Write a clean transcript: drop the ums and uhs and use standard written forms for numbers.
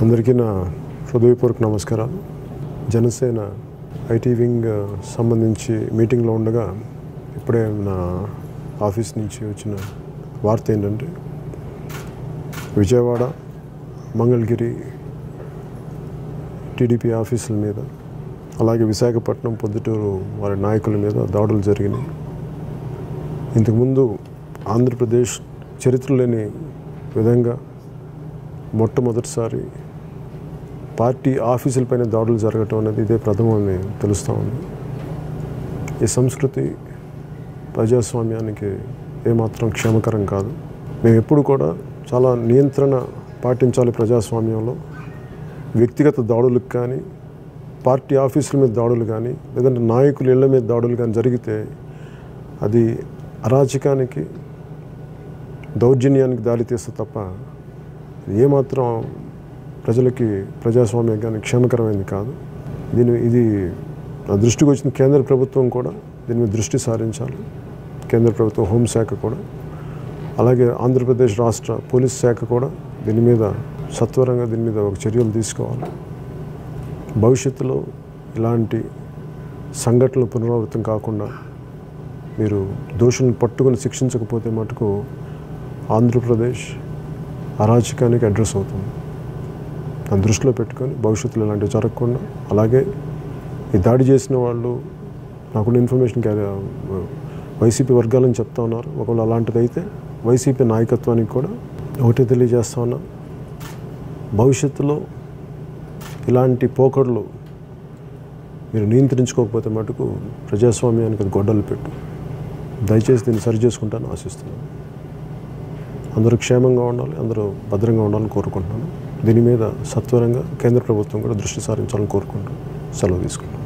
అందరికీ నా హృదయపూర్వక నమస్కారాలు. జనసేన ఐటీ వింగ్ సంబంధించి మీటింగ్లో ఉండగా ఇప్పుడే నా ఆఫీస్ నుంచి వచ్చిన వార్త ఏంటంటే, విజయవాడ, మంగళగిరి టీడీపీ ఆఫీసుల మీద, అలాగే విశాఖపట్నం, పొద్దుటూరు వారి నాయకుల మీద దాడులు జరిగినాయి. ఇంతకుముందు ఆంధ్రప్రదేశ్ చరిత్ర లేని విధంగా మొట్టమొదటిసారి పార్టీ ఆఫీసులపైన దాడులు జరగటం అనేది ఇదే ప్రథమని తెలుస్తూ ఉంది. ఈ సంస్కృతి ప్రజాస్వామ్యానికి ఏమాత్రం క్షేమకరం కాదు. మేము ఎప్పుడు కూడా చాలా నియంత్రణ పాటించాలి ప్రజాస్వామ్యంలో. వ్యక్తిగత దాడులకు కానీ, పార్టీ ఆఫీసుల మీద దాడులు కానీ, లేదంటే నాయకుల ఇళ్ల మీద దాడులు కానీ జరిగితే అది అరాచకానికి, దౌర్జన్యానికి దారితీస్తే తప్ప ఏమాత్రం ప్రజలకి, ప్రజాస్వామ్యానికి క్షేమకరమైనది కాదు. ఇది నా దృష్టికి వచ్చిన కేంద్ర ప్రభుత్వం కూడా దీని మీద దృష్టి సారించాలి. కేంద్ర ప్రభుత్వం హోంశాఖ కూడా, అలాగే ఆంధ్రప్రదేశ్ రాష్ట్ర పోలీస్ శాఖ కూడా దీని మీద సత్వరంగా ఒక చర్యలు తీసుకోవాలి. భవిష్యత్తులో ఇలాంటి సంఘటనలు పునరావృతం కాకుండా మీరు దోషులను పట్టుకుని శిక్షించకపోతే మటుకు ఆంధ్రప్రదేశ్ అరాచకానికి అడ్రస్ అవుతుంది. దాన్ని దృష్టిలో పెట్టుకొని భవిష్యత్తులో ఇలాంటివి జరగకుండా, అలాగే ఈ దాడి చేసిన వాళ్ళు నాకున్న ఇన్ఫర్మేషన్ వైసీపీ వర్గాలని చెప్తా ఉన్నారు. ఒకవేళ అలాంటిది అయితే వైసీపీ నాయకత్వానికి కూడా ఒకటే తెలియజేస్తా ఉన్నా, భవిష్యత్తులో ఇలాంటి పోకడలు మీరు నియంత్రించుకోకపోతే మటుకు ప్రజాస్వామ్యానికి అది గొడ్డలు పెట్టు. దయచేసి దీన్ని సరి చేసుకుంటానని ఆశిస్తున్నాను. అందరూ క్షేమంగా ఉండాలి, అందరూ భద్రంగా ఉండాలని కోరుకుంటున్నాను. దీని మీద సత్వరంగా కేంద్ర ప్రభుత్వం కూడా దృష్టి సారించాలని కోరుకుంటూ సెలవు తీసుకుంటాను.